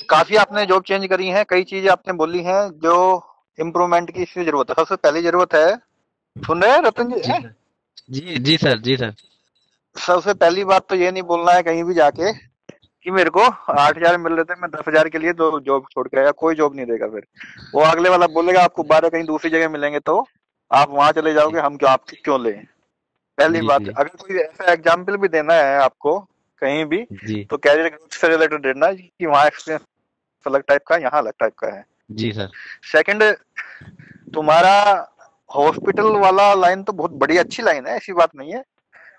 काफी आपने job change करी है, कई चीजें आपने बोली हैं जो इम्प्रूवमेंट की इसकी जरूरत है। सबसे पहली जरूरत है, सुन रहे हैं रतन जी जी हैं? सर। जी जी सर, जी सर। सबसे पहली बात तो ये नहीं बोलना है कहीं भी जाके कि मेरे को 8,000 मिल रहे थे, मैं 10,000 के लिए दो जॉब छोड़ के आया। कोई जॉब नहीं देगा फिर। वो अगले वाला बोलेगा आपको 12 कहीं दूसरी जगह मिलेंगे तो आप वहां चले जी जाओगे, हम क्यों आपकी क्यों लें। पहली जी बात, जी अगर कोई ऐसा एग्जाम्पल भी देना है आपको कहीं भी, जी तो कैरियर ग्रोथ से रिलेटेड देना है कि वहाँ एक्सपीरियंस अलग टाइप का है, यहाँ अलग टाइप का है। जी सर। सेकंड, तुम्हारा हॉस्पिटल वाला लाइन तो बहुत बड़ी अच्छी लाइन है, ऐसी बात नहीं है।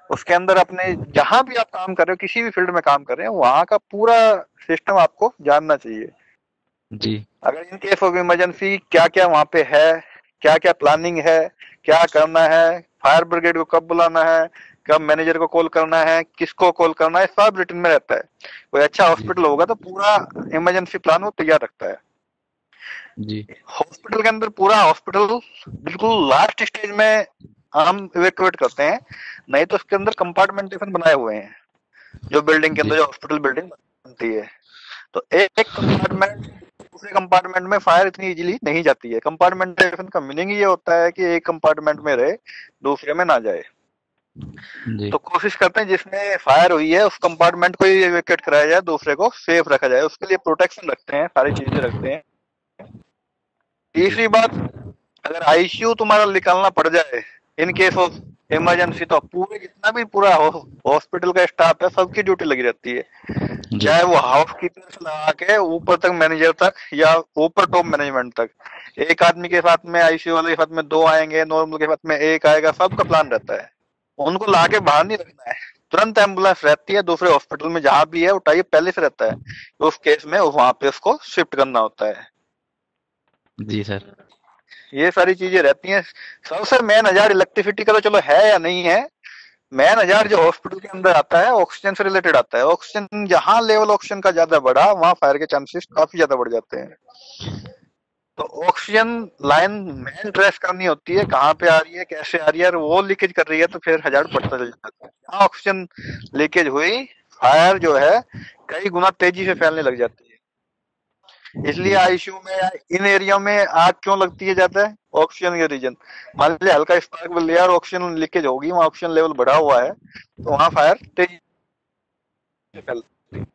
उसके अंदर अपने जहां भी आप काम कर रहे हो, किसी भी फील्ड में काम कर रहे हो, वहां का पूरा सिस्टम आपको जानना चाहिए। जी अगर इन केस ऑफ इमरजेंसी क्या क्या वहां पे है, क्या क्या प्लानिंग है, क्या करना है, फायर ब्रिगेड को कब बुलाना है, कब मैनेजर को कॉल करना है, किसको कॉल करना है, सब रिटर्न में रहता है। कोई अच्छा जी हॉस्पिटल होगा तो पूरा इमरजेंसी प्लान वो तैयार रखता है। जी हॉस्पिटल के अंदर पूरा हॉस्पिटल बिल्कुल लास्ट स्टेज में हम इवेक्युएट करते हैं। नहीं तो उसके अंदर कंपार्टमेंटेशन बनाए हुए हैं, जो बिल्डिंग के अंदर जी जो हॉस्पिटल बिल्डिंग बनती है। तो एक कंपार्टमेंट दूसरे कंपार्टमेंट में फायर इतनी इजीली नहीं जाती है। कंपार्टमेंटेशन का मीनिंग ये होता है कि एक कंपार्टमेंट में रहे, दूसरे में ना जाए। जी तो कोशिश करते हैं जिसमें फायर हुई है उस कंपार्टमेंट को ही इवेक्युएट कराया जाए, दूसरे को सेफ रखा जाए। उसके लिए प्रोटेक्शन रखते हैं, सारी चीजें रखते हैं। जी तीसरी बात, अगर आईसीयू तुम्हारा निकालना पड़ जाए इन केस ऑफ इमरजेंसी, तो पूरे जितना भी पूरा हॉस्पिटल का स्टाफ है सबकी ड्यूटी लगी रहती है। जी चाहे वो हाउस कीपर से लगा के ऊपर तक मैनेजर तक, या ऊपर टॉप मैनेजमेंट तक। एक आदमी के साथ में, आईसीयू वाले के साथ में दो आएंगे, नॉर्मल के साथ में एक आएगा, सबका प्लान रहता है। उनको लाके बाहर नहीं रखना है। तुरंत एम्बुलेंस रहती है दूसरे हॉस्पिटल में, जहां भी है वो टाइप पहले से रहता है। तो उस केस में वहां पे उसको शिफ्ट करना होता है। जी सर। ये सारी चीजें रहती हैं। सबसे मेन हजार इलेक्ट्रिसिटी का तो चलो है या नहीं है, मेन हजार जो हॉस्पिटल के अंदर आता है ऑक्सीजन से रिलेटेड आता है। ऑक्सीजन जहां लेवल ऑक्सीजन का ज्यादा बढ़ा, वहां फायर के चांसेस काफी ज्यादा बढ़ जाते हैं। तो ऑक्सीजन लाइन मेन ट्रेस करनी होती है, कहाँ पे आ रही है, कैसे आ रही है, और वो लीकेज कर रही है तो फिर हजार बढ़ता चल जाता है। जहाँ ऑक्सीजन लीकेज हुई, फायर जो है कई गुना तेजी से फैलने लग जाती है। इसलिए जी आईसीयू में या इन एरिया में आग क्यों लगती है ज्यादा है, ऑक्सीजन के रीजन। मान लीजिए हल्का स्पार्क मिल गया और ऑक्सीजन लीकेज होगी, वहाँ ऑक्सीजन लेवल बढ़ा हुआ है, तो वहाँ फायर तेजी से फैलती है।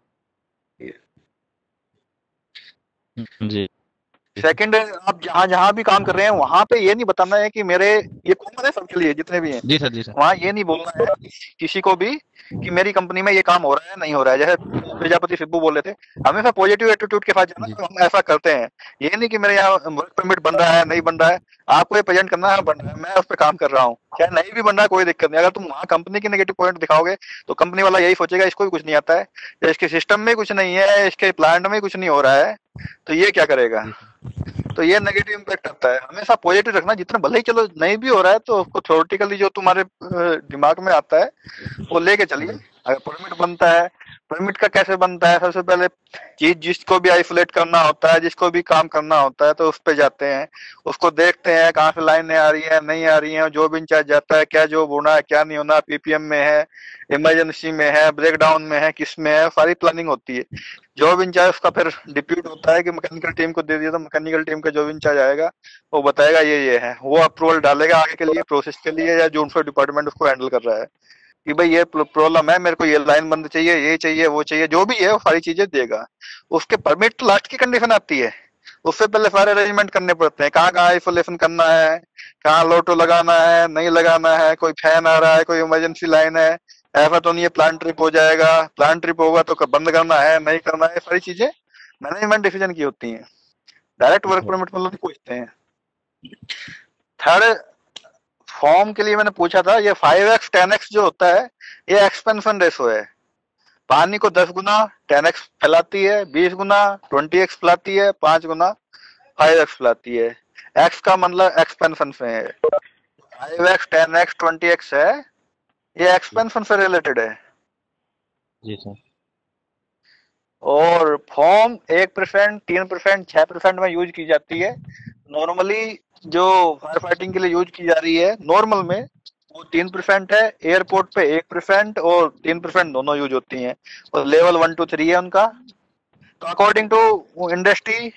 जी सेकंड, आप जहां जहां भी काम कर रहे हैं वहां पे ये नहीं बताना है कि मेरे, ये कॉमन है सबके लिए जितने भी हैं। जी सर। जी सर। वहां ये नहीं बोलना है किसी को भी कि मेरी कंपनी में ये काम हो रहा है नहीं हो रहा है। जैसे प्रजापति सिब्बू बोल रहे थे, हमेशा पॉजिटिव एटीट्यूड के साथ जाना, जी तो हम ऐसा करते हैं। ये नहीं कि मेरे यहाँ वर्क परमिट बन रहा है नहीं बन रहा है, आपको ये प्रेजेंट करना है, बन रहा है, मैं उस पर काम कर रहा हूँ। चाहे नहीं भी बन रहा है कोई दिक्कत नहीं, अगर तुम वहाँ कंपनी के नेगेटिव पॉइंट दिखाओगे तो कंपनी वाला यही सोचेगा इसको भी कुछ नहीं आता है, या इसके सिस्टम में कुछ नहीं है, इसके प्लांट में कुछ नहीं हो रहा है, तो ये क्या करेगा। जी सर। तो ये नेगेटिव इम्पैक्ट आता है। हमेशा पॉजिटिव रखना, जितना भले ही चलो नहीं भी हो रहा है तो उसको थ्योरेटिकली जो तुम्हारे दिमाग में आता है वो लेके चलिए। जी अगर परमिट बनता है, परमिट का कैसे बनता है, सबसे पहले चीज जिसको भी आइसोलेट करना होता है, जिसको भी काम करना होता है, तो उस पे जाते हैं, उसको देखते हैं कहाँ से लाइनें आ रही है नहीं आ रही है, जो भी इंचार्ज जाता है क्या जॉब होना है क्या नहीं होना, पीपीएम में है, इमरजेंसी में है, ब्रेकडाउन में है, किस में है, सारी प्लानिंग होती है। जॉब इंचार्ज उसका फिर डिप्यूट होता है कि मैकेनिकल टीम को दे दिया, तो मैकेनिकल टीम का जॉब इंचार्ज आएगा, वो बताएगा ये है, वो अप्रूवल डालेगा आगे के लिए प्रोसेस के लिए, या जो उनका डिपार्टमेंट उसको हैंडल कर रहा है कि भाई ये प्रॉब्लम है, मेरे को ये लाइन बंद चाहिए, ये चाहिए वो चाहिए, जो भी है वो सारी चीजें देगा। उसके परमिट तो लास्ट की कंडीशन आती है, उससे पहले सारे अरेंजमेंट करने पड़ते हैं, कहाँ कहाँ आइसोलेशन करना है, कहाँ लोटो लगाना है नहीं लगाना है, कोई फैन आ रहा है, कोई इमरजेंसी लाइन है, ऐसा तो नहीं है प्लान ट्रिप हो जाएगा, प्लान ट्रिप होगा तो बंद करना है नहीं करना है, सारी चीजें मैनेजमेंट डिसीजन की होती हैं। डायरेक्ट जी वर्क सर। परमिट मतलब नहीं पूछते हैं। थर्ड, फॉर्म के लिए मैंने पूछा था, ये 5x 10x जो होता है, ये एक्सपेंशन रेशो है। पानी को 10 गुना 10x फैलाती है, 20 गुना 20x फैलाती है, 5 गुना 5x फैलाती है। एक्स का मतलब एक्सपेंशन से है। 5x 10x 20x है, ये जी एक्सपेंशन से रिलेटेड है। जी सर। और फॉर्म 1%, 3%, 6% में यूज की जाती है। नॉर्मली जो फायर फाइटिंग के लिए यूज की जा रही है नॉर्मल में, वो 3% है। एयरपोर्ट पे 1% और 3% दोनों यूज होती हैं। और लेवल 1 2 3 है उनका। तो अकॉर्डिंग टू इंडस्ट्री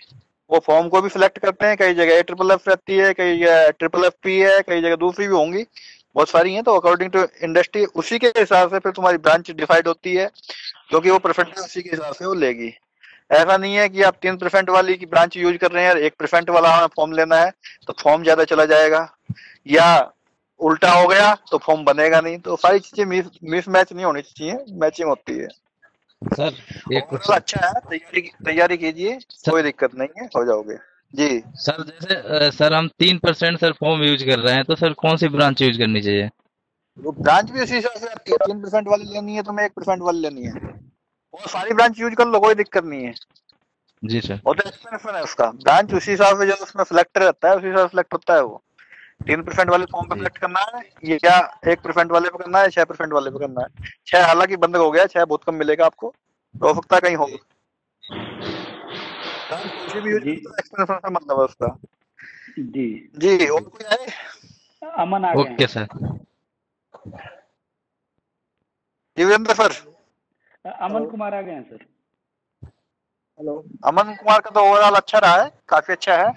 वो फॉर्म को भी सिलेक्ट करते हैं। कई जगह ट्रिपल एफ रहती है, कई जगह ट्रिपल एफ पी है, कई जगह दूसरी भी होंगी, बहुत सारी हैं। तो अकॉर्डिंग टू इंडस्ट्री उसी के हिसाब से फिर तुम्हारी ब्रांच डिसाइड होती है, क्योंकि वो प्रेफरेंस उसी के हिसाब से वो लेगी। ऐसा नहीं है कि आप 3% वाली की ब्रांच यूज कर रहे हैं, 1% वाला हमें फॉर्म लेना है तो फॉर्म ज्यादा चला जाएगा, या उल्टा हो गया तो फॉर्म बनेगा नहीं। तो सारी चीजें मिस मैच नहीं होनी चाहिए, मैचिंग होती है। सर एक ओवरऑल क्वेश्चन। अच्छा है, तैयारी तैयारी कीजिए, सर कोई दिक्कत नहीं है, हो जाओगे। जी। सर जैसे सर हम 3% सर फॉर्म यूज कर रहे हैं, तो सर कौन सी ब्रांच यूज करनी चाहिए? वो ब्रांच भी उसी हिसाब से आती है, 3% वाली लेनी है तुम्हें, 1% वाली लेनी है, वो सारी ब्रांच यूज कर लो, कोई दिक्कत नहीं है। जी सर। वो तो एक्सपेंशन है उसका, ब्रांच उसी हिसाब से जो उसमें सिलेक्ट रहता है उसी हिसाब से सिलेक्ट होता है वो। 3% वाले फॉर्म पे जी सिलेक्ट करना है, ये क्या 1% वाले पे करना है, 6% वाले पे करना है। 6 हालांकि बंद हो गया, 6 बहुत कम मिलेगा आपको, तो हो सकता है कहीं हो। ब्रांच कोई सी भी यूज जी करो तो एक्सपेंशन से मतलब है उसका। जी। जी, और कोई है? अमन आ गए ओके हैं। सर। देवेंद्र सर। अमन कुमार आ गए हैं सर। हेलो। अमन कुमार का तो ओवरऑल अच्छा रहा है, काफी अच्छा है।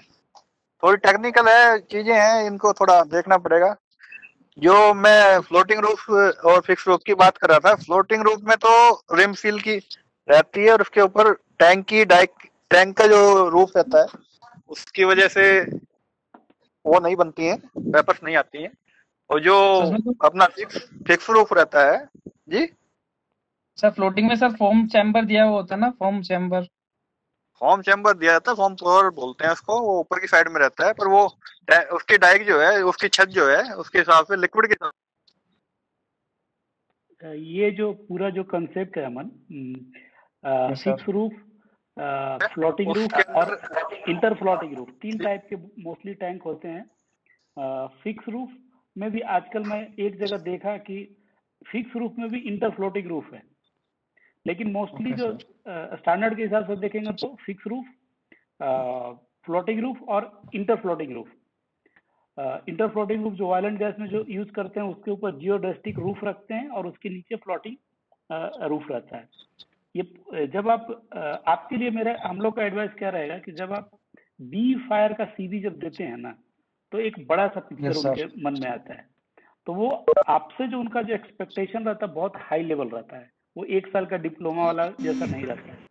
थोड़ी टेक्निकल है, चीजें हैं, इनको थोड़ा देखना पड़ेगा। जो मैं फ्लोटिंग रूफ और फिक्स रूफ की बात कर रहा था, फ्लोटिंग रूफ में तो रिम सील की रहती है, और उसके ऊपर टैंक की डाइक, टैंक का जो रूफ रहता है उसकी वजह से वो नहीं बनती है, वेपर्स नहीं आती है। और जो सर उसमें तो अपना फिक्स फिक्स रूफ रहता है। जी। सर फ्लोटिंग में सर फोम चैम्बर दिया हुआ होता है ना, फोम चैम्बर। फॉर्म चैम्बर दिया जाता है, फॉर्म फ्लोर बोलते हैं उसको, वो ऊपर की साइड में रहता है, पर वो उसकी डाइक जो है, उसकी छत जो है, उसके हिसाब से लिक्विड के हिसाब ये जो पूरा जो कंसेप्ट है अमन, यस सर। फिक्स रूफ, से फ्लोटिंग रूफ उसके और अंदर। इंटर फ्लोटिंग रूफ, 3 टाइप के मोस्टली टैंक होते हैं। फिक्स रूफ में भी आजकल मैं एक जगह देखा कि फिक्स रूफ में भी इंटर फ्लोटिंग रूफ है, लेकिन मोस्टली ओके जो सर। स्टैंडर्ड के हिसाब से देखेंगे तो फिक्स रूफ, फ्लोटिंग रूफ और inter floating roof. Inter floating roof जो ऑयल एंड गैस में जो यूज करते हैं उसके ऊपर जियोडेस्टिक रूफ रखते हैं और उसके नीचे फ्लोटिंग रूफ रहता है। ये जब आप आपके लिए मेरा हम लोग का एडवाइस क्या रहेगा कि जब आप बी फायर का सीवी जब देते हैं ना, तो एक बड़ा सा पिक्चर यस उनके सर। मन में आता है। तो वो आपसे जो उनका जो एक्सपेक्टेशन रहता है बहुत हाई लेवल रहता है, वो 1 साल का डिप्लोमा वाला जैसा नहीं रहता है।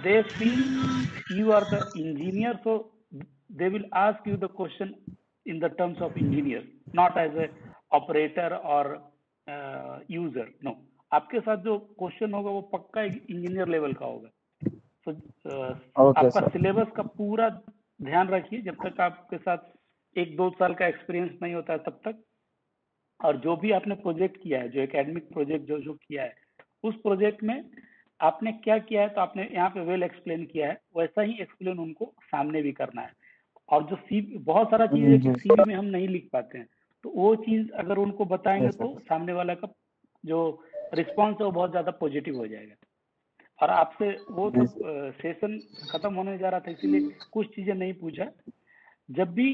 they feel you are the engineer, so they will ask you the question in the terms of engineer, not as a operator or user. No, आपके साथ जो क्वेश्चन होगा वो पक्का इंजीनियर लेवल का होगा। तो ओके आपका सर। सिलेबस का पूरा ध्यान रखिए जब तक आपके साथ 1-2 साल का एक्सपीरियंस नहीं होता है तब तक। और जो भी आपने प्रोजेक्ट किया है, जो एकेडमिक प्रोजेक्ट जो जो किया है, उस प्रोजेक्ट में आपने क्या किया है तो आपने यहाँ पे वेल एक्सप्लेन किया है, वैसा ही एक्सप्लेन उनको सामने भी करना है। और जो सीवी, बहुत सारा चीज है कि जी सीवी में हम नहीं लिख पाते हैं, तो वो चीज अगर उनको बताएंगे यस तो सर। सामने वाला का जो रिस्पॉन्स है वो बहुत ज्यादा पॉजिटिव हो जाएगा। और आपसे वो जी सब सर। सेशन खत्म होने जा रहा था, इसीलिए कुछ चीजें नहीं पूछा। जब भी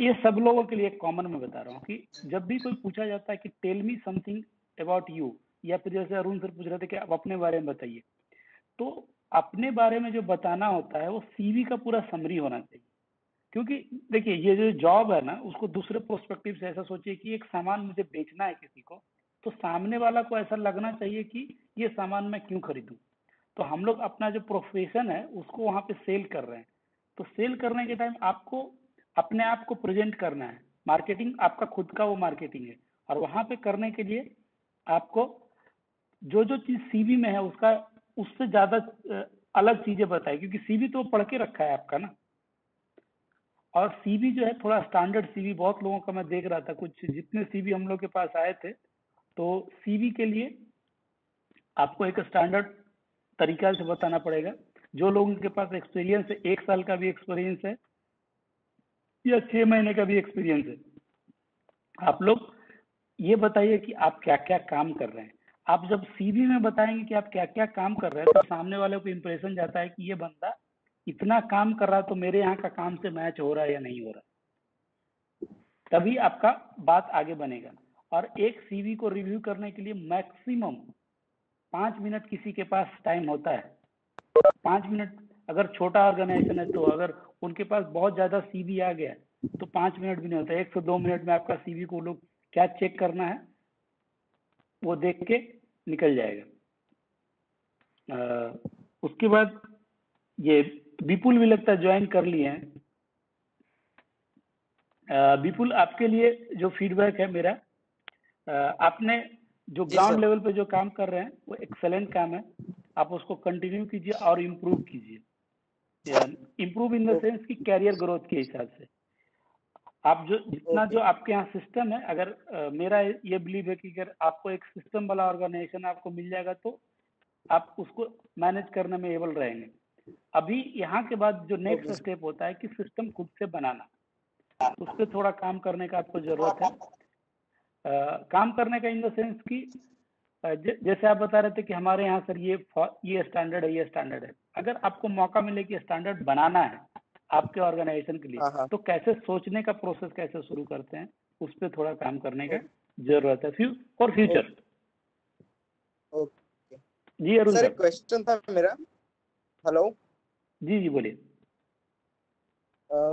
ये सब लोगों के लिए कॉमन मैं बता रहा हूँ कि जब भी कोई पूछा जाता है कि tell me something about you, या फिर जैसे अरुण सर पूछ रहे थे कि आप अपने बारे में बताइए, तो अपने बारे में जो बताना होता है वो सीवी का पूरा समरी होना चाहिए। क्योंकि देखिए ये जो जॉब है ना, उसको दूसरे प्रोस्पेक्टिव से ऐसा सोचिए कि एक सामान मुझे बेचना है किसी को, तो सामने वाला को ऐसा लगना चाहिए कि ये सामान मैं क्यों खरीदूं। तो हम लोग अपना जो प्रोफेशन है उसको वहां पे सेल कर रहे हैं। तो सेल करने के टाइम आपको अपने आप को प्रेजेंट करना है, मार्केटिंग आपका खुद का वो मार्केटिंग है। और वहां पे करने के लिए आपको जो जो चीज सीवी में है उसका उससे ज्यादा अलग चीजें बताए, क्योंकि सीवी तो पढ़ के रखा है आपका ना। और सीवी जो है थोड़ा स्टैंडर्ड सीवी, बहुत लोगों का मैं देख रहा था, कुछ जितने सीवी हम लोग के पास आए थे, तो सीवी के लिए आपको एक स्टैंडर्ड तरीका से बताना पड़ेगा। जो लोगों के पास एक्सपीरियंस है, 1 साल का भी एक्सपीरियंस है या 6 महीने का भी एक्सपीरियंस है, आप लोग ये बताइए कि आप क्या क्या काम कर रहे हैं। आप जब सीवी में बताएंगे कि आप क्या क्या काम कर रहे हैं, तो सामने वाले को इंप्रेशन जाता है कि ये बंदा इतना काम कर रहा है, तो मेरे यहाँ का काम से मैच हो रहा है या नहीं हो रहा, तभी आपका बात आगे बनेगा। और एक सीवी को रिव्यू करने के लिए मैक्सिमम 5 मिनट किसी के पास टाइम होता है। 5 मिनट, अगर छोटा ऑर्गेनाइजेशन है तो अगर उनके पास बहुत ज़्यादा सीवी आ गया तो 5 मिनट भी नहीं होता, 1 से 2 मिनट में आपका सीवी को लोग क्या चेक करना है वो देख के निकल जाएगा। उसके बाद ये विपुल भी लगता है ज्वाइन कर लिए हैं। विपुल, आपके लिए जो फीडबैक है मेरा, आपने जो जी ग्राउंड सर। लेवल पे जो काम कर रहे हैं वो एक्सेलेंट काम है, आप उसको कंटिन्यू कीजिए और इम्प्रूव कीजिए। इम्प्रूव इन द सेंस कि कैरियर ग्रोथ के हिसाब से आप जो जितना जो आपके यहाँ सिस्टम है, अगर मेरा ये बिलीव है कि अगर आपको एक सिस्टम वाला ऑर्गेनाइजेशन आपको मिल जाएगा तो आप उसको मैनेज करने में एबल रहेंगे। अभी यहाँ के बाद जो नेक्स्ट स्टेप होता है कि सिस्टम खुद से बनाना, उस पर थोड़ा काम करने का आपको जरूरत है। काम करने का इन द सेंस कि जैसे आप बता रहे थे कि हमारे यहाँ सर ये स्टैंडर्ड है, ये स्टैंडर्ड है। अगर आपको मौका मिले कि स्टैंडर्ड बनाना है आपके ऑर्गेनाइजेशन के लिए, तो कैसे सोचने का प्रोसेस कैसे शुरू करते हैं, उस पर थोड़ा काम करने का जरूरत है फॉर फ्यूचर। ओके जी अरुण सर, सर। एक क्वेश्चन था मेरा। हेलो जी बोलिए।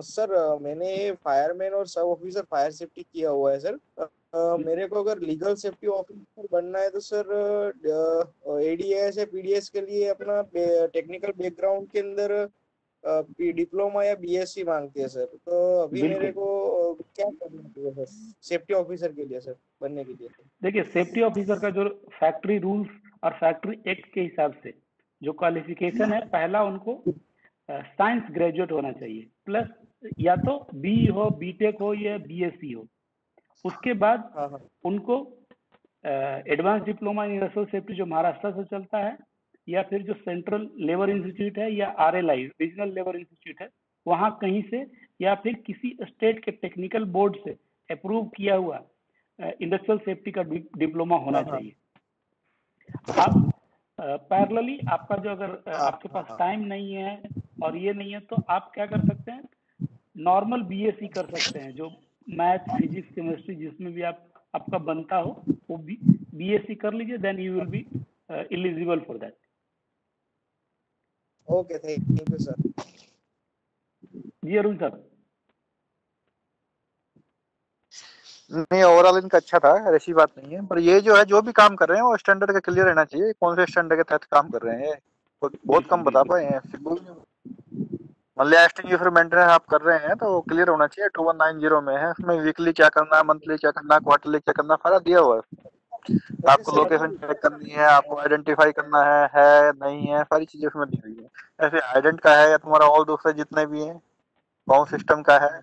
सर, मैंने फायरमैन और सब ऑफिसर फायर सेफ्टी किया हुआ है सर। मेरे को अगर लीगल सेफ्टी ऑफिसर बनना है तो सर एडीएस या पीडीएस के लिए अपना टेक्निकल बैकग्राउंड के अंदर डिप्लोमा या बीएससी मांगती है सर। तो अभी मेरे बिल्कुल। को क्या करना चाहिए सर सेफ्टी ऑफिसर के लिए सर बनने के लिए? देखिए, सेफ्टी ऑफिसर का जो फैक्ट्री रूल्स और फैक्ट्री एक्ट के हिसाब से जो क्वालिफिकेशन है, पहला उनको साइंस ग्रेजुएट होना चाहिए, प्लस या तो बी हो, बीटेक हो या बीएससी हो। उसके बाद उनको advance diploma in industrial safety जो महाराष्ट्र से चलता है, या फिर जो सेंट्रल लेबर इंस्टीट्यूट है या आरएलआई रीजनल लेबर इंस्टीट्यूट है वहां कहीं से, या फिर किसी स्टेट के टेक्निकल बोर्ड से अप्रूव किया हुआ इंडस्ट्रियल सेफ्टी का डिप्लोमा होना चाहिए। आप पैरेलली आपका जो अगर आपके पास टाइम नहीं है और ये नहीं है तो आप क्या कर सकते हैं, नॉर्मल बीएससी कर सकते हैं, जो मैथ फिजिक्स केमिस्ट्री जिसमें भी आपका बनता हो वो बीएससी कर लीजिए, then you will be eligible for that. Okay, thank you sir. जी अरुण सर। नहीं, ओवरऑल इनका अच्छा था, ऐसी बात नहीं है, पर ये जो है जो भी काम कर रहे हैं वो स्टैंडर्ड का क्लियर रहना चाहिए। कौन से स्टैंडर्ड के तहत काम कर रहे हैं बहुत कम बता पाए हैं। मतलब फिर मेंटेनेंस आप कर रहे हैं तो क्लियर होना चाहिए। 2190 में है, उसमें वीकली क्या करना है, मंथली क्या करना है, क्वार्टरली क्या करना है, सारा दिया हुआ है। आपको लोकेशन चेक करनी है, आपको आइडेंटिफाई करना है नहीं है, सारी चीजें उसमें दी हुई है। ऐसे आइडेंट का है या तुम्हारा और दूसरे जितने भी हैं, कौन सिस्टम का है,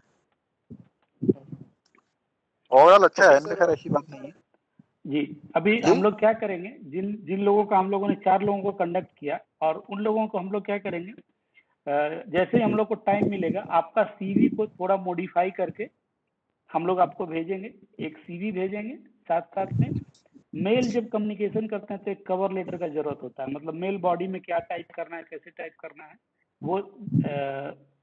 ओवरऑल अच्छा है इनका, खैर ऐसी बात नहीं है। जी अभी हम लोग क्या करेंगे, जिन लोगों का हम लोगों ने 4 लोगों को कंडक्ट किया, और उन लोगों को हम लोग क्या करेंगे, जैसे ही हम लोग को टाइम मिलेगा आपका सीवी को थोड़ा मॉडिफाई करके हम लोग आपको भेजेंगे, एक सीवी भेजेंगे, साथ साथ में मेल जब कम्युनिकेशन करते हैं तो एक कवर लेटर का जरूरत होता है, मतलब मेल बॉडी में क्या टाइप करना है, कैसे टाइप करना है वो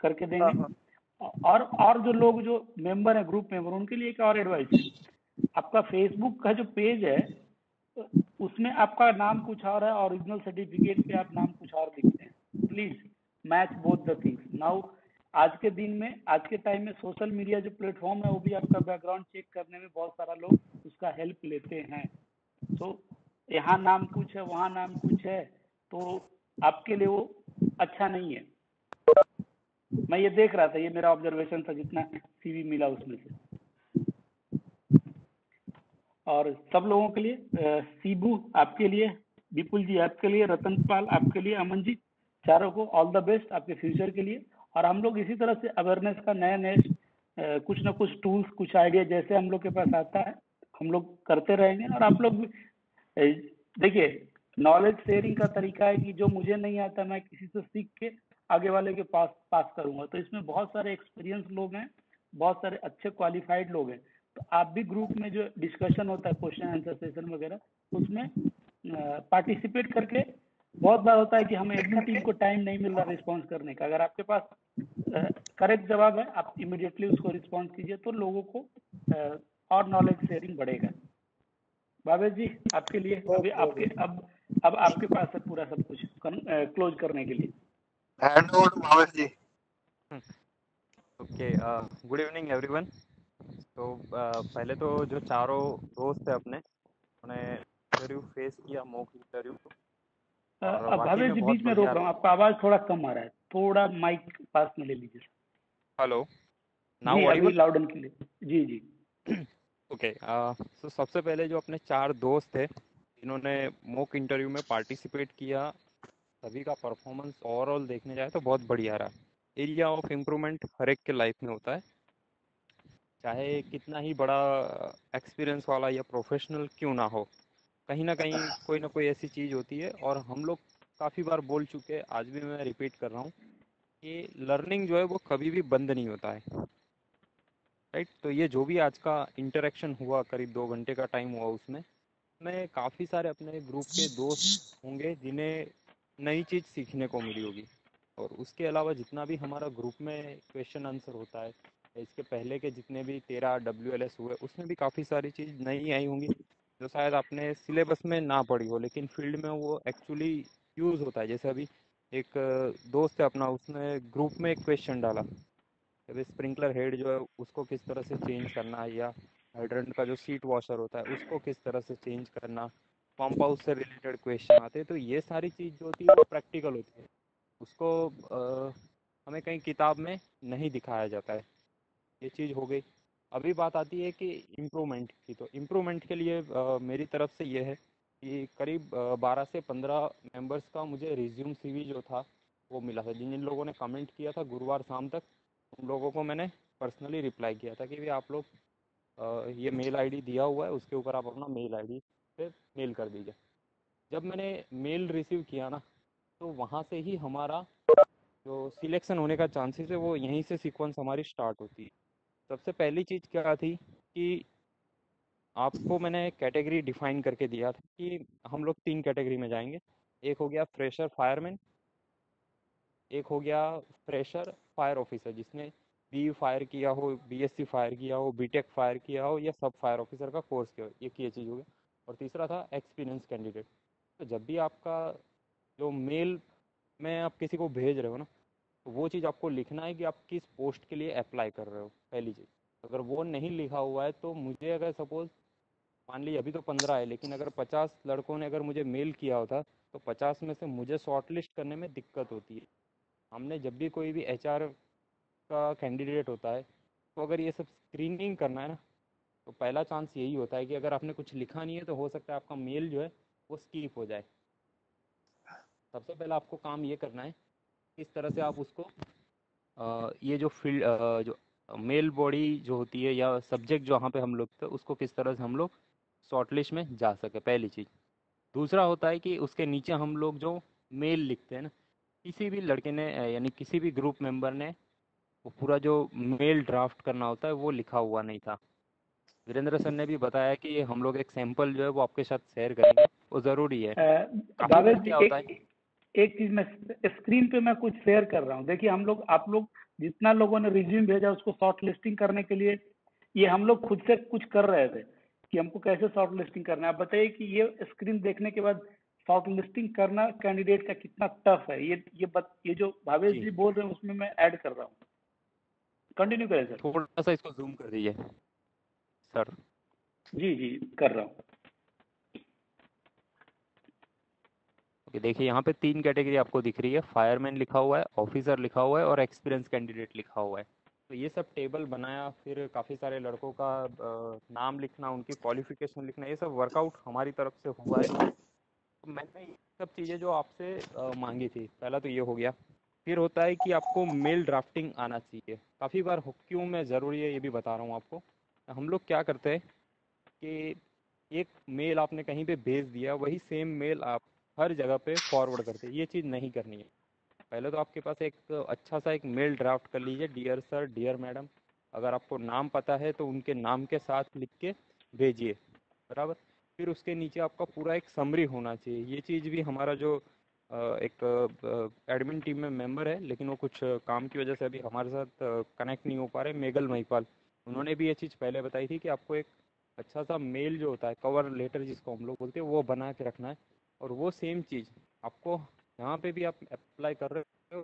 करके देंगे। और जो लोग जो मेंबर है, ग्रुप मेंबर, उनके लिए एक और एडवाइस है, आपका फेसबुक का जो पेज है उसमें आपका नाम कुछ और है, ओरिजिनल सर्टिफिकेट पे आप नाम कुछ और लिखते हैं। Please match both the things. Now आज के दिन में, आज के टाइम में सोशल मीडिया जो प्लेटफॉर्म है वो भी आपका बैकग्राउंड चेक करने में बहुत सारा लोग उसका हेल्प लेते हैं। तो यहाँ नाम कुछ है, वहाँ नाम कुछ है, तो आपके लिए वो अच्छा नहीं है। मैं ये देख रहा था, ये मेरा ऑब्जर्वेशन था जितना सीवी मिला उसमें से। और सब लोगों के लिए, सीबू आपके लिए, विपुल जी आपके लिए, रतन पाल आपके लिए, अमन जी, चारों को ऑल द बेस्ट आपके फ्यूचर के लिए। और हम लोग इसी तरह से अवेयरनेस का नए कुछ ना कुछ टूल्स, कुछ आइडिया जैसे हम लोग के पास आता है हम लोग करते रहेंगे। और आप लोग भी देखिए, नॉलेज शेयरिंग का तरीका है कि जो मुझे नहीं आता मैं किसी से सीख के आगे वाले के पास करूंगा। तो इसमें बहुत सारे एक्सपीरियंस लोग हैं, बहुत सारे अच्छे क्वालिफाइड लोग हैं। तो आप भी ग्रुप में जो डिस्कशन होता है, क्वेश्चन आंसर सेशन वगैरह, उसमें पार्टिसिपेट करके, बहुत बार होता है कि हमें एडमिन टीम को टाइम नहीं मिल रहा रिस्पॉन्स करने का, अगर आपके पास करेक्ट जवाब है आप इमीडिएटली उसको रिस्पॉन्स कीजिए, तो लोगों को और नॉलेज शेयरिंग बढ़ेगा। बाबा जी आपके लिए अभी आपके अब अब आपके पास है पूरा सब कुछ क्लोज करने के लिए। Hand over to Bhavesh ji. Okay, good evening everyone. तो पहले तो जो चारों दोस्त थे अपने, उन्होंने इंटरव्यू फेस किया, मॉक इंटरव्यू, और वाकई भावेश में जी बहुत बीच में रोक बढ़िया। रहा हूँ, आपका आवाज थोड़ा कम आ रहा है, थोड़ा माइक पास में ले लीजिए। हेलो, जी नाउ अभी ऑडिबल? Loud and clear. जी जी। ओके, तो सबसे पहले जो अपने चार दोस्त थे जिन्होंने मॉक इंटरव्यू में पार्टिसिपेट किया, सभी का परफॉर्मेंस ओवरऑल देखने जाए तो बहुत बढ़िया रहा। एरिया ऑफ इम्प्रूवमेंट हर एक के लाइफ में होता है, चाहे कितना ही बड़ा एक्सपीरियंस वाला या प्रोफेशनल क्यों ना हो, कहीं ना कोई ऐसी चीज़ होती है। और हम लोग काफ़ी बार बोल चुके, आज भी मैं रिपीट कर रहा हूँ कि लर्निंग जो है वो कभी भी बंद नहीं होता है, राइट। तो ये जो भी आज का इंटरेक्शन हुआ, करीब 2 घंटे का टाइम हुआ, उसमें मैं काफ़ी सारे अपने ग्रुप के दोस्त होंगे जिन्हें नई चीज़ सीखने को मिली होगी। और उसके अलावा जितना भी हमारा ग्रुप में क्वेश्चन आंसर होता है, इसके पहले के जितने भी 13 WLS हुए, उसमें भी काफ़ी सारी चीज़ नई आई होंगी जो शायद आपने सिलेबस में ना पढ़ी हो, लेकिन फील्ड में वो एक्चुअली यूज़ होता है। जैसे अभी एक दोस्त है अपना, उसने ग्रुप में एक क्वेश्चन डाला, अभी स्प्रिंकलर हेड जो है उसको किस तरह से चेंज करना है, या हाइड्रेंट का जो सीट वॉशर होता है उसको किस तरह से चेंज करना, पंप हाउस से रिलेटेड क्वेश्चन आते हैं। तो ये सारी चीज़ जो होती है वो प्रैक्टिकल होती है, उसको हमें कहीं किताब में नहीं दिखाया जाता है। ये चीज़ हो गई। अभी बात आती है कि इम्प्रूवमेंट की, तो इम्प्रूवमेंट के लिए मेरी तरफ से ये है कि करीब 12 से 15 मेंबर्स का मुझे रिज्यूम CV जो था वो मिला था। जिन जिन लोगों ने कमेंट किया था गुरुवार शाम तक, उन लोगों को मैंने पर्सनली रिप्लाई किया था कि भाई आप लोग ये मेल आईडी दिया हुआ है, उसके ऊपर आप अपना मेल आईडी पे मेल कर दीजिए। जब मैंने मेल रिसीव किया ना, तो वहाँ से ही हमारा जो सिलेक्शन होने का चांसेस है वो यहीं से सीक्वेंस हमारी स्टार्ट होती है। सबसे पहली चीज़ क्या थी कि आपको मैंने कैटेगरी डिफाइन करके दिया था कि हम लोग 3 कैटेगरी में जाएंगे। एक हो गया फ्रेशर फायरमैन, एक हो गया फ्रेशर फायर ऑफिसर जिसने BE फायर किया हो, BSc फायर किया हो, BTech फायर किया हो, या सब फायर ऑफिसर का कोर्स किया हो, ये चीज़ हो गई। और तीसरा था एक्सपीरियंस कैंडिडेट। तो जब भी आपका जो मेल में आप किसी को भेज रहे हो ना, तो वो चीज़ आपको लिखना है कि आप किस पोस्ट के लिए अप्लाई कर रहे हो, पहली चीज़। अगर वो नहीं लिखा हुआ है तो मुझे, अगर सपोज मान लीजिए अभी तो 15 है, लेकिन अगर 50 लड़कों ने अगर मुझे मेल किया होता तो 50 में से मुझे शॉर्ट लिस्ट करने में दिक्कत होती है। हमने जब भी कोई भी HR का कैंडिडेट होता है, तो अगर ये सब स्क्रीनिंग करना है ना, तो पहला चांस यही होता है कि अगर आपने कुछ लिखा नहीं है तो हो सकता है आपका मेल जो है वो स्किप हो जाए। सबसे पहला आपको काम ये करना है, किस तरह से आप उसको ये जो फील्ड जो मेल बॉडी जो होती है या सब्जेक्ट जहाँ पे हम लोग थे, उसको किस तरह से हम लोग शॉर्टलिस्ट में जा सके, पहली चीज़। दूसरा होता है कि उसके नीचे हम लोग जो मेल लिखते हैं ना, किसी भी लड़के ने यानी किसी भी ग्रुप मेंबर ने वो पूरा जो मेल ड्राफ्ट करना होता है वो लिखा हुआ नहीं था। वीरेंद्र सर ने भी बताया कि हम लोग एक सैंपल जो है वो आपके साथ शेयर करेंगे, वो ज़रूरी है। काफ़ी भावेश बार जी क्या होता है। एक चीज मैं स्क्रीन पे मैं कुछ शेयर कर रहा हूँ, देखिए हम लोग आप लोग जितना लोगों ने रिज्यूम भेजा उसको शॉर्ट लिस्टिंग करने के लिए ये हम लोग खुद से कुछ कर रहे थे कि हमको कैसे शॉर्ट लिस्टिंग करना है। आप बताइए कि ये स्क्रीन देखने के बाद शॉर्ट लिस्टिंग करना कैंडिडेट का कितना टफ है। ये जो भावेश जी, जी बोल रहे हैं उसमें मैं ऐड कर रहा हूँ। कंटिन्यू करें सर। थोड़ा सा इसको जूम कर दीजिए सर। जी जी कर रहा हूँ। ओके, देखिए यहाँ पे 3 कैटेगरी आपको दिख रही है, फायरमैन लिखा हुआ है, ऑफिसर लिखा हुआ है, और एक्सपीरियंस कैंडिडेट लिखा हुआ है। तो ये सब टेबल बनाया, फिर काफ़ी सारे लड़कों का नाम लिखना, उनकी क्वालिफिकेशन लिखना, ये सब वर्कआउट हमारी तरफ से हुआ है। तो मैंने ये सब चीज़ें जो आपसे मांगी थी, पहला तो ये हो गया। फिर होता है कि आपको मेल ड्राफ्टिंग आना चाहिए। काफ़ी बार क्यों मैं ज़रूरी है ये भी बता रहा हूँ आपको। हम लोग क्या करते हैं कि एक मेल आपने कहीं पे भेज दिया, वही सेम मेल आप हर जगह पे फॉरवर्ड करते हैं। ये चीज़ नहीं करनी है। पहले तो आपके पास एक अच्छा सा एक मेल ड्राफ्ट कर लीजिए, डियर सर, डियर मैडम। अगर आपको नाम पता है तो उनके नाम के साथ लिख के भेजिए, बराबर। फिर उसके नीचे आपका पूरा एक समरी होना चाहिए। ये चीज़ भी हमारा जो एक एडमिन टीम में मेंबर है, लेकिन वो कुछ काम की वजह से अभी हमारे साथ कनेक्ट नहीं हो पा रहे, मेगल महिपाल, उन्होंने भी ये चीज़ पहले बताई थी कि आपको एक अच्छा सा मेल जो होता है, कवर लेटर जिसको हम लोग बोलते हैं, वो बना के रखना है। और वो सेम चीज़ आपको यहाँ पे भी आप अप्लाई कर रहे हो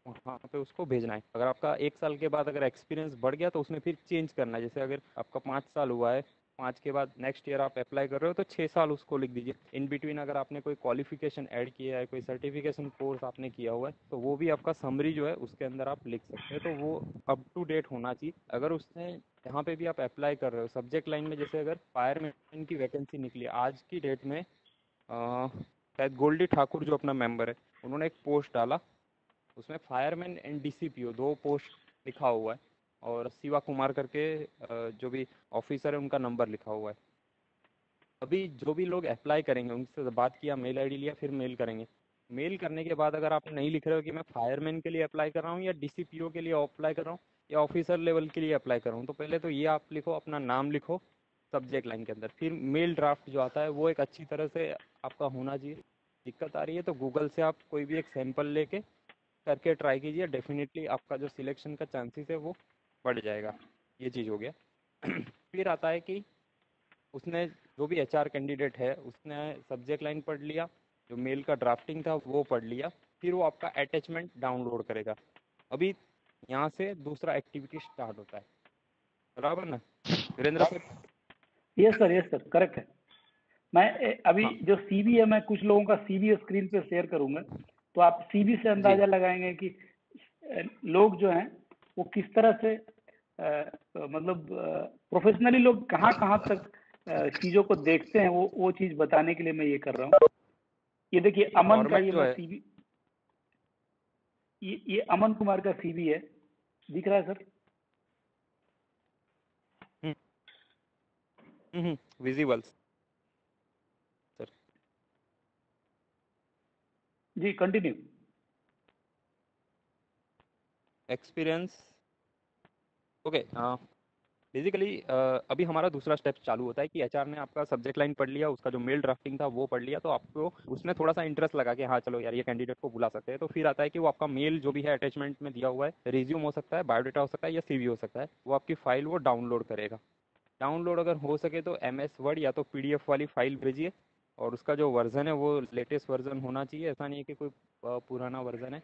वहाँ पे उसको भेजना है। अगर आपका 1 साल के बाद अगर एक्सपीरियंस बढ़ गया तो उसमें फिर चेंज करना है। जैसे अगर आपका 5 साल हुआ है, 5 के बाद नेक्स्ट ईयर आप अप्लाई कर रहे हो तो 6 साल उसको लिख दीजिए। इन बिटवीन अगर आपने कोई क्वालिफिकेशन ऐड किया है, कोई सर्टिफिकेशन कोर्स आपने किया हुआ है, तो वो भी आपका समरी जो है उसके अंदर आप लिख सकते हैं। तो वो अप टू डेट होना चाहिए। अगर उसने यहाँ पे भी आप अप्लाई कर रहे हो सब्जेक्ट लाइन में, जैसे अगर फायरमैन की वैकेंसी निकली आज की डेट में, शायद गोल्डी ठाकुर जो अपना मेंबर है, उन्होंने एक पोस्ट डाला, उसमें फायरमैन एंड डीसीपीओ 2 पोस्ट लिखा हुआ है, और शिवा कुमार करके जो भी ऑफिसर है उनका नंबर लिखा हुआ है। अभी जो भी लोग अप्लाई करेंगे उनसे बात किया, मेल आईडी लिया, फिर मेल करेंगे। मेल करने के बाद अगर आप नहीं लिख रहे हो कि मैं फायरमैन के लिए अप्लाई कर रहा हूँ या डीसीपीओ के लिए अप्लाई कर रहा हूँ या ऑफिसर लेवल के लिए अप्लाई कर रहा हूँ, तो पहले तो ये आप लिखो, अपना नाम लिखो सब्जेक्ट लाइन के अंदर। फिर मेल ड्राफ्ट जो आता है वो एक अच्छी तरह से आपका होना चाहिए। दिक्कत आ रही है तो गूगल से आप कोई भी एक सैंपल लेके करके ट्राई कीजिए, डेफिनेटली आपका जो सिलेक्शन का चांसेस है वो बढ़ जाएगा। ये चीज़ हो गया। फिर आता है कि उसने जो भी एचआर कैंडिडेट है उसने सब्जेक्ट लाइन पढ़ लिया, जो मेल का ड्राफ्टिंग था वो पढ़ लिया, फिर वो आपका अटैचमेंट डाउनलोड करेगा। अभी यहाँ से दूसरा एक्टिविटी स्टार्ट होता है, बराबर ना Virendra sir? Yes sir, correct है। मैं अभी हाँ जो सीवी है, मैं कुछ लोगों का सीवी स्क्रीन पे शेयर करूंगा, तो आप सीवी से जी अंदाजा लगाएंगे कि लोग जो हैं वो किस तरह से मतलब प्रोफेशनली लोग कहाँ कहाँ तक चीजों को देखते हैं, वो चीज बताने के लिए मैं ये कर रहा हूँ। ये देखिए अमन का, फॉर्मेट ये जो मैं है, सीवी, ये अमन कुमार का सीवी है, दिख रहा है सर? Visible sir. जी कंटिन्यू। Experience okay. बेसिकली अभी हमारा दूसरा स्टेप चालू होता है कि एचआर ने आपका सब्जेक्ट लाइन पढ़ लिया, उसका जो मेल ड्राफ्टिंग था वो पढ़ लिया, तो आपको उसमें थोड़ा सा इंटरेस्ट लगा कि हाँ चलो यार ये कैंडिडेट को बुला सकते हैं। तो फिर आता है कि वो आपका मेल जो भी है अटैचमेंट में दिया हुआ है, रिज्यूम हो सकता है, बायोडाटा हो सकता है या सीवी हो सकता है, वो आपकी फाइल वो डाउनलोड करेगा। डाउनलोड अगर हो सके तो एमएस वर्ड या तो पीडीएफ वाली फाइल भेजिए, और उसका जो वर्जन है वो लेटेस्ट वर्जन होना चाहिए, ऐसा नहीं है कि कोई पुराना वर्जन है।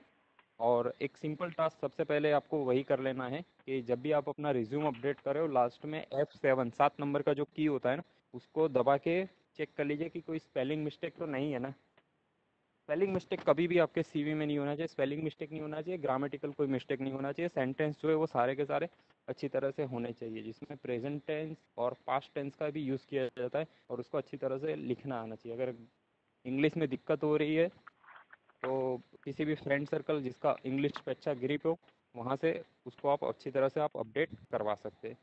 और एक सिंपल टास्क सबसे पहले आपको वही कर लेना है कि जब भी आप अपना रिज्यूम अपडेट कर रहे हो, लास्ट में F7 7 नंबर का जो की होता है ना, उसको दबा के चेक कर लीजिए कि कोई स्पेलिंग मिस्टेक तो नहीं है ना। स्पेलिंग मिस्टेक कभी भी आपके सीवी में नहीं होना चाहिए, स्पेलिंग मिस्टेक नहीं होना चाहिए, ग्रामेटिकल कोई मिस्टेक नहीं होना चाहिए, सेंटेंस जो है वो सारे के सारे अच्छी तरह से होने चाहिए, जिसमें प्रेजेंट टेंस और पास्ट टेंस का भी यूज़ किया जाता है, और उसको अच्छी तरह से लिखना आना चाहिए। अगर इंग्लिश में दिक्कत हो रही है तो किसी भी फ्रेंड सर्कल जिसका इंग्लिश पे अच्छा ग्रिप हो, वहाँ से उसको आप अच्छी तरह से आप अपडेट करवा सकते हैं।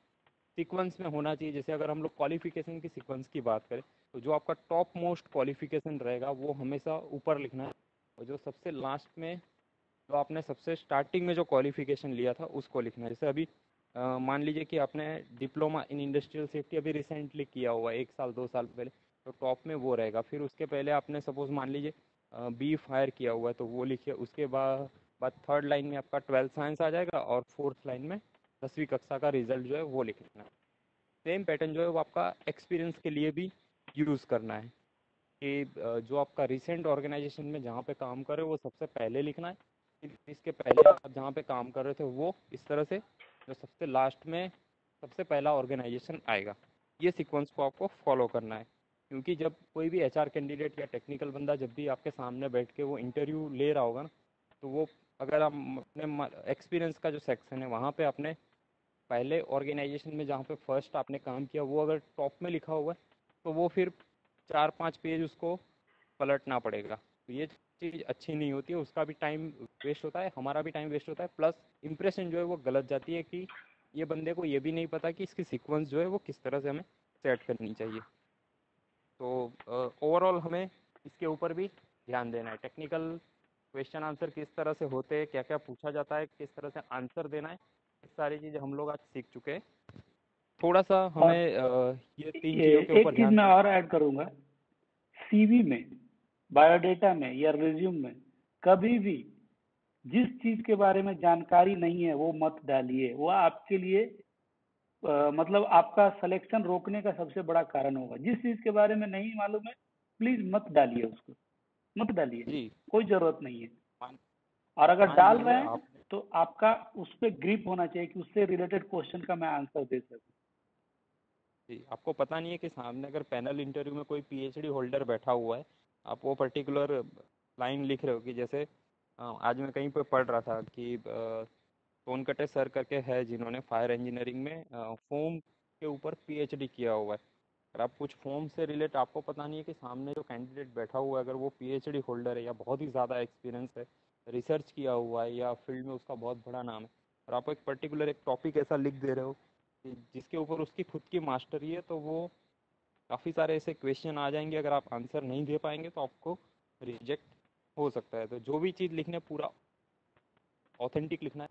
सीक्वेंस में होना चाहिए। जैसे अगर हम लोग क्वालिफिकेशन की सीक्वेंस की बात करें, तो जो आपका टॉप मोस्ट क्वालिफिकेशन रहेगा वो हमेशा ऊपर लिखना है, और जो सबसे लास्ट में, जो आपने सबसे स्टार्टिंग में जो क्वालिफिकेशन लिया था उसको लिखना है। जैसे अभी मान लीजिए कि आपने डिप्लोमा इन इंडस्ट्रियल सेफ्टी अभी रिसेंटली किया हुआ है 1 साल 2 साल पहले, तो टॉप में वो रहेगा। फिर उसके पहले आपने सपोज मान लीजिए बी फायर किया हुआ है तो वो लिखिए। उसके बाद थर्ड लाइन में आपका 12th साइंस आ जाएगा, और फोर्थ लाइन में 10वीं कक्षा का रिजल्ट जो है वो लिखना है। सेम पैटर्न जो है वो आपका एक्सपीरियंस के लिए भी यूज़ करना है कि जो आपका रिसेंट ऑर्गेनाइजेशन में जहाँ पे काम कर रहे हो वो सबसे पहले लिखना है। फिर इसके पहले आप जहाँ पे काम कर रहे थे वो इस तरह से, जो सबसे लास्ट में सबसे पहला ऑर्गेनाइजेशन आएगा। ये सीक्वेंस को आपको फॉलो करना है, क्योंकि जब कोई भी एचआर कैंडिडेट या टेक्निकल बंदा जब भी आपके सामने बैठ के वो इंटरव्यू ले रहा होगा ना, तो वो अगर आप अपने एक्सपीरियंस का जो सेक्शन है वहाँ पे आपने पहले ऑर्गेनाइजेशन में जहाँ पे फर्स्ट आपने काम किया वो अगर टॉप में लिखा हुआ है, तो वो फिर 4-5 पेज उसको पलटना पड़ेगा। तो ये चीज़ अच्छी नहीं होती है, उसका भी टाइम वेस्ट होता है, हमारा भी टाइम वेस्ट होता है, प्लस इंप्रेशन जो है वो गलत जाती है कि ये बंदे को ये भी नहीं पता कि इसकी सीक्वेंस जो है वो किस तरह से हमें सेट करनी चाहिए। तो ओवरऑल हमें इसके ऊपर भी ध्यान देना है। टेक्निकल क्वेश्चन आंसर किस तरह से होते हैं, क्या क्या पूछा जाता है, किस तरह से आंसर देना है, ये सारी चीज़ें हम लोग आज सीख चुके हैं। थोड़ा सा और हमें ये 3 चीज़ों के एक ऊपर चीज ध्यान मैं देना और ऐड करूंगा, सीवी में, बायोडेटा में या रिज्यूम में कभी भी जिस चीज के बारे में जानकारी नहीं है वो मत डालिए। वो आपके लिए मतलब आपका सिलेक्शन रोकने का सबसे बड़ा कारण होगा। जिस चीज के बारे में नहीं मालूम है प्लीज मत डालिए उसको, मत डालिए, जी कोई जरूरत नहीं है। मान और अगर मान डाल लीजिए रहे हैं आप तो आपका उस पर ग्रिप होना चाहिए कि उससे रिलेटेड क्वेश्चन का मैं आंसर दे सकूं। जी आपको पता नहीं है कि सामने अगर पैनल इंटरव्यू में कोई पीएचडी होल्डर बैठा हुआ है, आप वो पर्टिकुलर लाइन लिख रहे हो कि जैसे आज मैं कहीं पे पढ़ रहा था कि सोनकटे सर करके है जिन्होंने फायर इंजीनियरिंग में फोम के ऊपर पीएचडी किया हुआ है। अगर आप कुछ फोम से रिलेट आपको पता नहीं है कि सामने जो कैंडिडेट बैठा हुआ है अगर वो पीएचडी होल्डर है या बहुत ही ज़्यादा एक्सपीरियंस है, रिसर्च किया हुआ है या फील्ड में उसका बहुत बड़ा नाम है, और आप एक पर्टिकुलर एक टॉपिक ऐसा लिख दे रहे हो जिसके ऊपर उसकी खुद की मास्टरी है, तो वो काफ़ी सारे ऐसे क्वेश्चन आ जाएंगे, अगर आप आंसर नहीं दे पाएंगे तो आपको रिजेक्ट हो सकता है। तो जो भी चीज़ लिखने पूरा ऑथेंटिक लिखना है।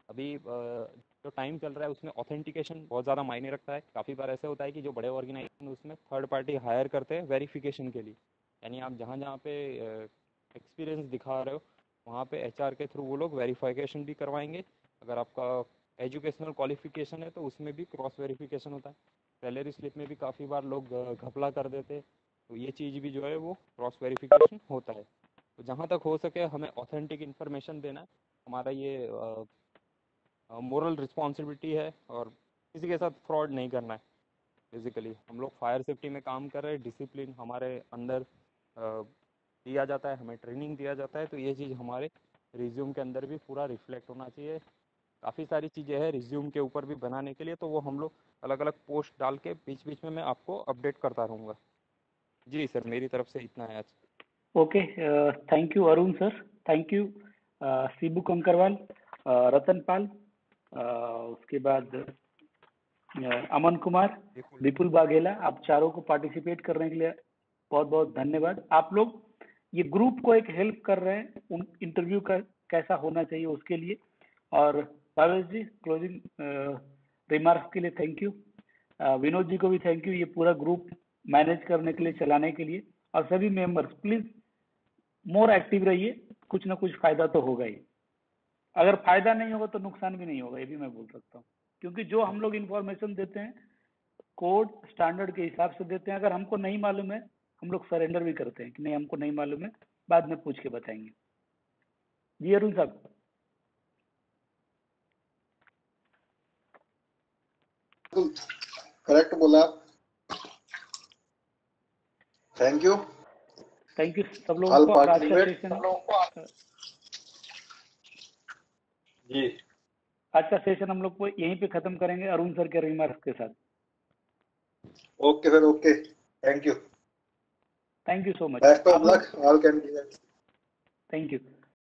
अभी जो टाइम चल रहा है उसमें ऑथेंटिकेशन बहुत ज़्यादा मायने रखता है। काफ़ी बार ऐसा होता है कि जो बड़े ऑर्गेनाइजेशन उसमें थर्ड पार्टी हायर करते हैं वेरिफिकेशन के लिए, यानी आप जहाँ जहाँ पे एक्सपीरियंस दिखा रहे हो वहाँ पे एचआर के थ्रू वो लोग वेरिफिकेशन भी करवाएंगे। अगर आपका एजुकेशनल क्वालिफिकेशन है तो उसमें भी क्रॉस वेरिफिकेशन होता है। सैलरी स्लिप में भी काफ़ी बार लोग घपला कर देते हैं, तो ये चीज़ भी जो है वो क्रॉस वेरिफिकेशन होता है। तो जहाँ तक हो सके हमें ऑथेंटिक इन्फॉर्मेशन देना है, हमारा ये मोरल रिस्पॉन्सिबिलिटी है, और किसी के साथ फ्रॉड नहीं करना है। बेसिकली हम लोग फायर सेफ्टी में काम कर रहे हैं, डिसिप्लिन हमारे अंदर दिया जाता है, हमें ट्रेनिंग दिया जाता है, तो ये चीज़ हमारे रिज्यूम के अंदर भी पूरा रिफ्लेक्ट होना चाहिए। काफ़ी सारी चीज़ें हैं रिज्यूम के ऊपर भी बनाने के लिए, तो वो हम लोग अलग अलग पोस्ट डाल के बीच बीच में मैं आपको अपडेट करता रहूँगा। जी सर, मेरी तरफ से इतना है आज। Okay, thank you Arun sir, thank you Shibu Kankarwal, Ratan Pal, उसके बाद अमन कुमार, बिल्कुल। विपुल बाघेला, आप चारों को पार्टिसिपेट करने के लिए बहुत बहुत धन्यवाद। आप लोग ये ग्रुप को एक हेल्प कर रहे हैं उन इंटरव्यू का कैसा होना चाहिए उसके लिए। और भावेश जी क्लोजिंग रिमार्क्स के लिए थैंक यू। विनोद जी को भी थैंक यू, ये पूरा ग्रुप मैनेज करने के लिए, चलाने के लिए। और सभी मेंबर्स प्लीज मोर एक्टिव रहिए, कुछ ना कुछ फायदा तो होगा ही। अगर फायदा नहीं होगा तो नुकसान भी नहीं होगा, ये भी मैं बोल सकता हूँ, क्योंकि जो हम लोग इन्फॉर्मेशन देते हैं कोड स्टैंडर्ड के हिसाब से देते हैं। अगर हमको नहीं मालूम है हम लोग सरेंडर भी करते हैं कि नहीं हमको नहीं मालूम है, बाद में पूछ के बताएंगे। जी अरुण साहब। करेक्ट बोला। थैंक यू सब लोगों ऑल को। और आज का पार्टिसिपेट सेशन जी। आज का सेशन हम लोग को यहीं पे खत्म करेंगे अरुण सर के रिमार्क्स के साथ। Okay sir, okay, thank you thank you so much. Best of आप लोग luck all candidates. Thank you.